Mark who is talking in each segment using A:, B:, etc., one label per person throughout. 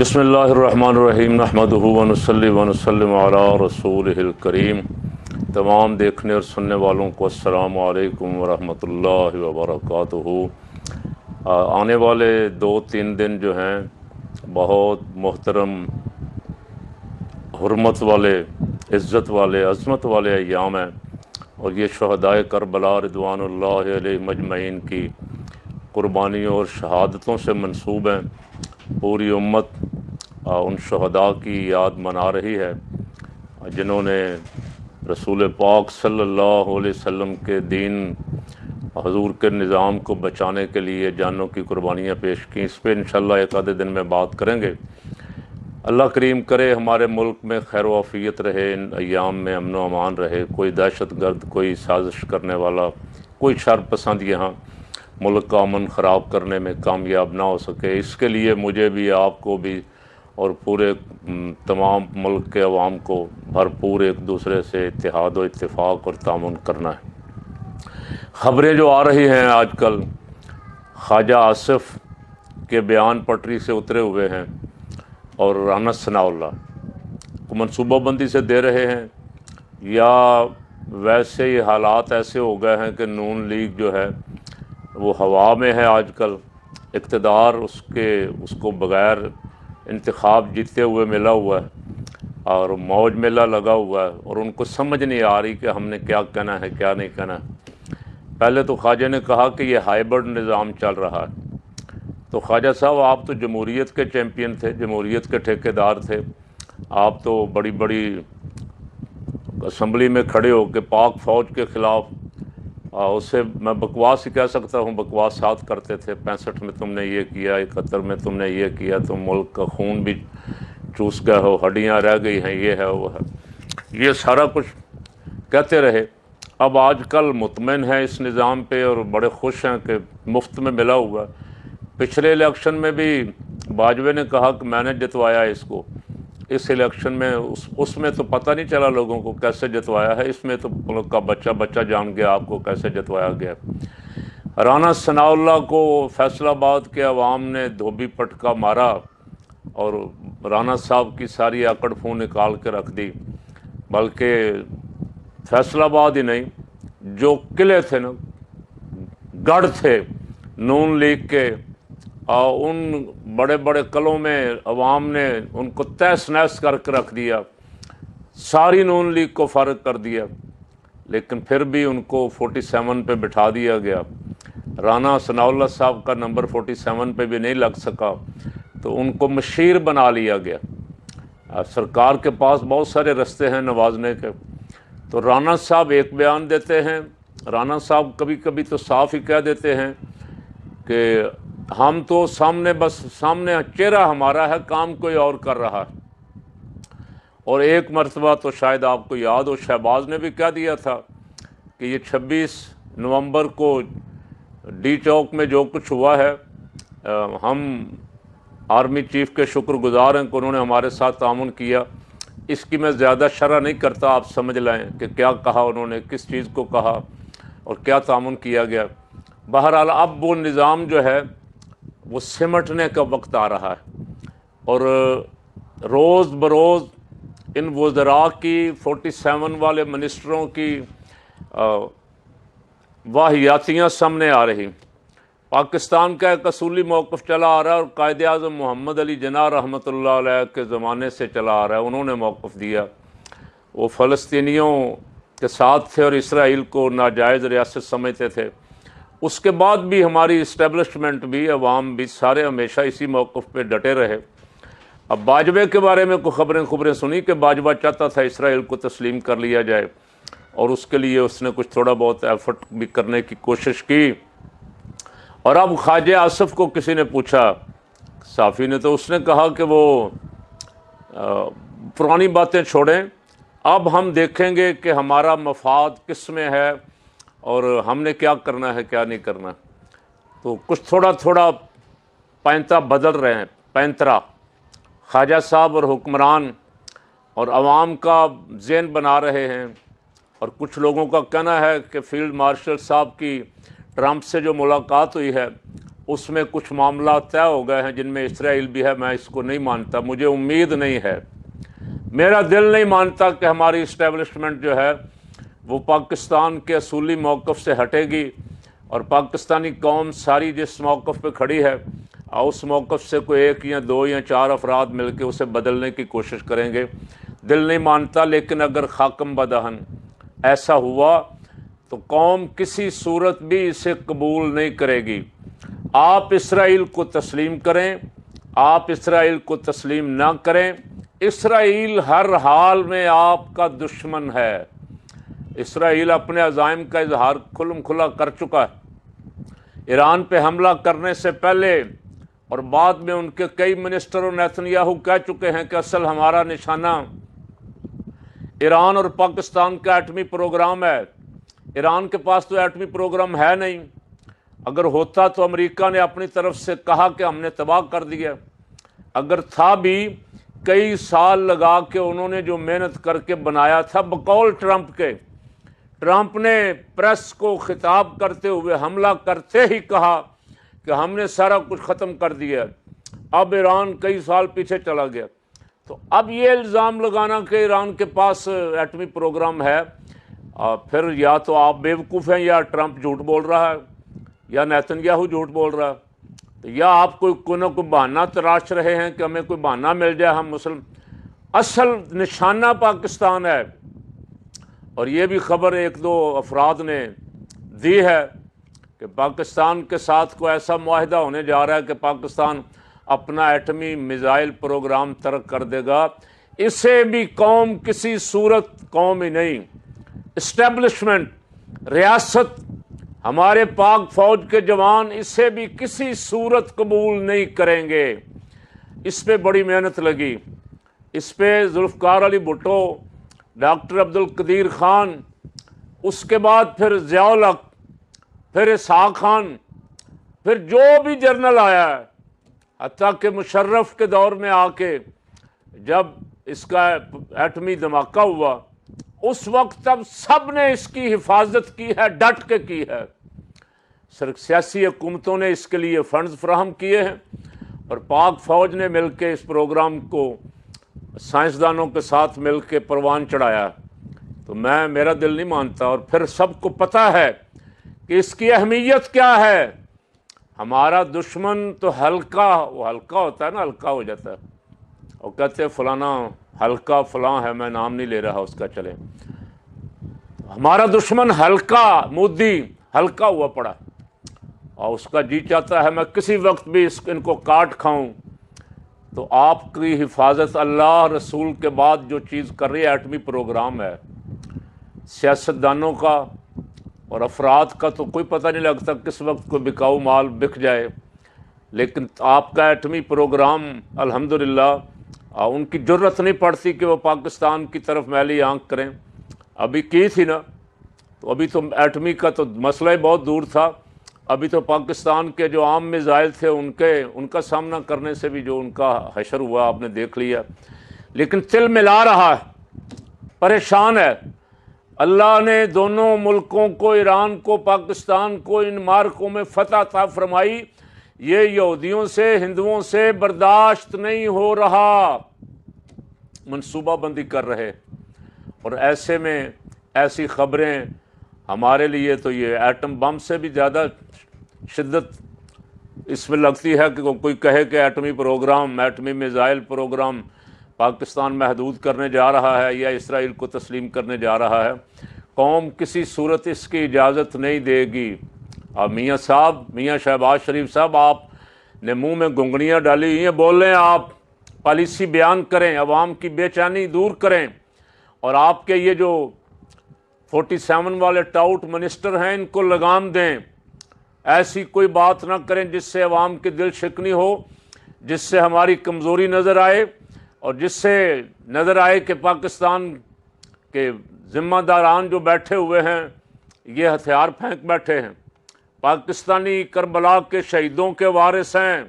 A: بسم اللہ الرحمن الرحیم نحمدہ ونصلی ونسلم علی رسولہ الکریم۔ تمام دیکھنے اور سننے والوں کو السلام علیکم ورحمۃ اللہ وبرکاتہ۔ آنے والے 2-3 دن جو ہیں بہت محترم، حرمت والے، عزت والے، عظمت والے ایام ہیں، اور یہ شہدائے کربلا رضوان اللہ علیہ مجمعین کی قربانیوں اور شہادتوں سے منسوب ہیں۔ پوری امت ان شہداء کی یاد منا رہی ہے جنہوں نے رسول پاک صلی اللہ علیہ وسلم کے دین، حضور کے نظام کو بچانے کے لیے جانوں کی قربانیاں پیش کیں۔ اس پہ انشاءاللہ ایک آدھے دن میں بات کریں گے۔ اللہ کریم کرے ہمارے ملک میں خیر و عافیت رہے، ان ایام میں امن و امان رہے، کوئی دہشت گرد، کوئی سازش کرنے والا، کوئی شر پسند یہاں ملک کا امن خراب کرنے میں کامیاب نہ ہو سکے۔ اس کے لیے مجھے بھی، آپ کو بھی، اور پورے تمام ملک کے عوام کو بھرپور ایک دوسرے سے اتحاد و اتفاق اور تعاون کرنا ہے۔ خبریں جو آ رہی ہیں آج کل، خواجہ آصف کے بیان پٹری سے اترے ہوئے ہیں اور رانا ثناءاللہ کو منصوبہ بندی سے دے رہے ہیں، یا ویسے ہی حالات ایسے ہو گئے ہیں کہ نون لیگ جو ہے وہ ہوا میں ہے آج کل، اقتدار اس کو بغیر انتخاب جیتے ہوئے ملا ہوا ہے اور موج میلہ لگا ہوا ہے، اور ان کو سمجھ نہیں آ رہی کہ ہم نے کیا کہنا ہے کیا نہیں کہنا ہے۔ پہلے تو خواجہ نے کہا کہ یہ ہائیبرڈ نظام چل رہا ہے، تو خواجہ صاحب آپ تو جمہوریت کے چیمپئن تھے، جمہوریت کے ٹھیکیدار تھے، آپ تو بڑی بڑی اسمبلی میں کھڑے ہو کے پاک فوج کے خلاف، اسے میں بکواس ہی کہہ سکتا ہوں، بکواسات کرتے تھے۔ 65 میں تم نے یہ کیا، 71 میں تم نے یہ کیا، تم ملک کا خون بھی چوس گئے ہو، ہڈیاں رہ گئی ہیں، یہ ہے وہ ہے، یہ سارا کچھ کہتے رہے۔ اب آج کل مطمئن ہیں اس نظام پہ اور بڑے خوش ہیں کہ مفت میں ملا ہوا ہے۔ پچھلے الیکشن میں بھی باجوے نے کہا کہ میں نے جتوایا اس کو، اس الیکشن میں اس میں تو پتہ نہیں چلا لوگوں کو کیسے جتوایا ہے، اس میں تو ملک کا بچہ بچہ جان گیا آپ کو کیسے جتوایا گیا۔ رانا ثناءاللہ کو فیصل آباد کے عوام نے دھوبی پٹکا مارا اور رانا صاحب کی ساری آکڑ پھون نکال کے رکھ دی، بلکہ فیصل آباد ہی نہیں، جو قلعے تھے نا، گڑھ تھے نون لیگ کے، ان بڑے بڑے قلعوں میں عوام نے ان کو تہس نہس کر کے رکھ دیا، ساری نون لیگ کو فارغ کر دیا، لیکن پھر بھی ان کو 47 پہ بٹھا دیا گیا۔ رانا ثناءاللہ صاحب کا نمبر 47 پہ بھی نہیں لگ سکا، تو ان کو مشیر بنا لیا گیا۔ سرکار کے پاس بہت سارے رستے ہیں نوازنے کے، تو رانا صاحب ایک بیان دیتے ہیں، رانا صاحب کبھی کبھی تو صاف ہی کہہ دیتے ہیں کہ ہم تو سامنے چہرہ ہمارا ہے، کام کوئی اور کر رہا ہے۔ اور ایک مرتبہ تو شاید آپ کو یاد ہو، شہباز نے بھی کہہ دیا تھا کہ یہ 26 نومبر کو ڈی چوک میں جو کچھ ہوا ہے، ہم آرمی چیف کے شکر گزار ہیں کہ انہوں نے ہمارے ساتھ تعاون کیا۔ اس کی میں زیادہ شرح نہیں کرتا، آپ سمجھ لیں کہ کیا کہا انہوں نے، کس چیز کو کہا اور کیا تعاون کیا گیا۔ بہرحال اب وہ نظام جو ہے وہ سمٹنے کا وقت آ رہا ہے، اور روز بروز ان وزراء کی، 47 والے منسٹروں کی واہیاتیاں سامنے آ رہی۔ پاکستان کا ایک اصولی موقف چلا آ رہا ہے، اور قائد اعظم محمد علی جناح رحمۃ اللہ علیہ کے زمانے سے چلا آ رہا ہے۔ انہوں نے موقف دیا، وہ فلسطینیوں کے ساتھ تھے اور اسرائیل کو ناجائز ریاست سمجھتے تھے۔ اس کے بعد بھی ہماری اسٹیبلشمنٹ بھی، عوام بھی، سارے ہمیشہ اسی موقف پہ ڈٹے رہے۔ اب باجوے کے بارے میں کوئی خبریں سنی کہ باجوہ چاہتا تھا اسرائیل کو تسلیم کر لیا جائے، اور اس کے لیے اس نے کچھ تھوڑا بہت ایفرٹ بھی کرنے کی کوشش کی۔ اور اب خواجہ آصف کو کسی نے پوچھا، صحافی نے، تو اس نے کہا کہ وہ پرانی باتیں چھوڑیں، اب ہم دیکھیں گے کہ ہمارا مفاد کس میں ہے اور ہم نے کیا کرنا ہے کیا نہیں کرنا۔ تو کچھ تھوڑا پینتا بدل رہے ہیں، پینترا خواجہ صاحب اور حکمران اور عوام کا ذہن بنا رہے ہیں۔ اور کچھ لوگوں کا کہنا ہے کہ فیلڈ مارشل صاحب کی ٹرمپ سے جو ملاقات ہوئی ہے، اس میں کچھ معاملات طے ہو گئے ہیں جن میں اسرائیل بھی ہے. میں اس کو نہیں مانتا, مجھے امید نہیں ہے, میرا دل نہیں مانتا کہ ہماری اسٹیبلشمنٹ جو ہے وہ پاکستان کے اصولی موقف سے ہٹے گی, اور پاکستانی قوم ساری جس موقف پہ کھڑی ہے اس موقف سے کوئی ایک یا دو یا چار افراد مل کے اسے بدلنے کی کوشش کریں گے. دل نہیں مانتا, لیکن اگر خاکم بدہن ایسا ہوا تو قوم کسی صورت بھی اسے قبول نہیں کرے گی. آپ اسرائیل کو تسلیم کریں, آپ اسرائیل کو تسلیم نہ کریں, اسرائیل ہر حال میں آپ کا دشمن ہے. اسرائیل اپنے عزائم کا اظہار کھلم کھلا کر چکا ہے. ایران پہ حملہ کرنے سے پہلے اور بعد میں ان کے کئی منسٹر اور نیتنیاہو کہہ چکے ہیں کہ اصل ہمارا نشانہ ایران اور پاکستان کا ایٹمی پروگرام ہے. ایران کے پاس تو ایٹمی پروگرام ہے نہیں, اگر ہوتا تو امریکہ نے اپنی طرف سے کہا کہ ہم نے تباہ کر دیا. اگر تھا بھی کئی سال لگا کے انہوں نے جو محنت کر کے بنایا تھا بقول ٹرمپ کے. ٹرمپ نے پریس کو خطاب کرتے ہوئے حملہ کرتے ہی کہا کہ ہم نے سارا کچھ ختم کر دیا. اب ایران کئی سال پیچھے چلا گیا. تو اب یہ الزام لگانا کہ ایران کے پاس ایٹمی پروگرام ہے, پھر یا تو آپ بیوقوف ہیں یا ٹرمپ جھوٹ بول رہا ہے یا نیتنیاہو جھوٹ بول رہا ہے, یا آپ کوئی نہ کوئی بہانہ تراش رہے ہیں کہ ہمیں کوئی بہانہ مل جائے ہم مسلم. اصل نشانہ پاکستان ہے. اور یہ بھی خبر ایک دو افراد نے دی ہے کہ پاکستان کے ساتھ کوئی ایسا معاہدہ ہونے جا رہا ہے کہ پاکستان اپنا ایٹمی میزائل پروگرام ترک کر دے گا. اسے بھی قوم کسی صورت, قوم ہی نہیں اسٹیبلشمنٹ, ریاست, ہمارے پاک فوج کے جوان اسے بھی کسی صورت قبول نہیں کریں گے. اس پہ بڑی محنت لگی, اس پہ ذوالفقار علی بھٹو, ڈاکٹر عبد القدیر خان, اس کے بعد پھر ضیاء الحق, پھر اسحاق خان, پھر جو بھی جرنل آیا ہے, حتیٰ کہ مشرف کے دور میں آ کے جب اس کا ایٹمی دھماکہ ہوا اس وقت تب سب نے اس کی حفاظت کی ہے, ڈٹ کے کی ہے. سیاسی حکومتوں نے اس کے لیے فنڈز فراہم کیے ہیں اور پاک فوج نے مل کے اس پروگرام کو سائنسدانوں کے ساتھ مل کے پروان چڑھایا. تو میرا دل نہیں مانتا, اور پھر سب کو پتہ ہے کہ اس کی اہمیت کیا ہے. ہمارا دشمن تو ہلکا, وہ ہلکا ہوتا ہے نا, ہلکا ہو جاتا ہے, اور کہتے ہیں فلانا ہلکا فلاں ہے, میں نام نہیں لے رہا اس کا, چلیں. ہمارا دشمن ہلکا, مودی ہلکا ہوا پڑا, اور اس کا جی چاہتا ہے میں کسی وقت بھی ان کو کاٹ کھاؤں. تو آپ کی حفاظت اللہ رسول کے بعد جو چیز کر رہی ہے ایٹمی پروگرام ہے. سیاستدانوں کا اور افراد کا تو کوئی پتہ نہیں لگتا کس وقت کوئی بکاؤ مال بک جائے, لیکن آپ کا ایٹمی پروگرام الحمدللہ ان کی جرت نہیں پڑتی کہ وہ پاکستان کی طرف میلی آنکھ کریں. ابھی کی تھی نا, تو ابھی تو ایٹمی کا تو مسئلہ ہی بہت دور تھا. ابھی تو پاکستان کے جو عام میزائل تھے ان کا سامنا کرنے سے بھی جو ان کا حشر ہوا آپ نے دیکھ لیا. لیکن تل ملا رہا ہے, پریشان ہے. اللہ نے دونوں ملکوں کو, ایران کو, پاکستان کو, ان مارکوں میں فتح عطا فرمائی. یہ یہودیوں سے, ہندوؤں سے برداشت نہیں ہو رہا, منصوبہ بندی کر رہے. اور ایسے میں ایسی خبریں ہمارے لیے تو یہ ایٹم بم سے بھی زیادہ شدت اس میں لگتی ہے کہ کوئی کہے کہ ایٹمی پروگرام, ایٹمی میزائل پروگرام پاکستان محدود کرنے جا رہا ہے یا اسرائیل کو تسلیم کرنے جا رہا ہے. قوم کسی صورت اس کی اجازت نہیں دے گی. اب میاں صاحب, میاں شہباز شریف صاحب, آپ نے منہ میں گنگنیاں ڈالی ہیں, بول رہے ہیں, آپ پالیسی بیان کریں, عوام کی بے چینی دور کریں, اور آپ کے یہ جو 47 والے ٹاؤٹ منسٹر ہیں ان کو لگام دیں. ایسی کوئی بات نہ کریں جس سے عوام کی دل شکنی ہو, جس سے ہماری کمزوری نظر آئے, اور جس سے نظر آئے کہ پاکستان کے ذمہ داران جو بیٹھے ہوئے ہیں یہ ہتھیار پھینک بیٹھے ہیں. پاکستانی کربلا کے شہیدوں کے وارث ہیں,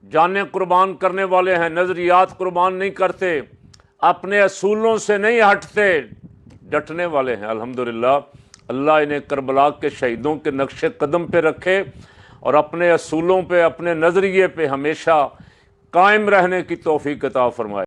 A: جانیں قربان کرنے والے ہیں, نظریات قربان نہیں کرتے, اپنے اصولوں سے نہیں ہٹتے, ڈٹنے والے ہیں. الحمدللہ اللہ انہیں کربلا کے شہیدوں کے نقش قدم پہ رکھے اور اپنے اصولوں پہ، اپنے نظریے پہ ہمیشہ قائم رہنے کی توفیق عطا فرمائے۔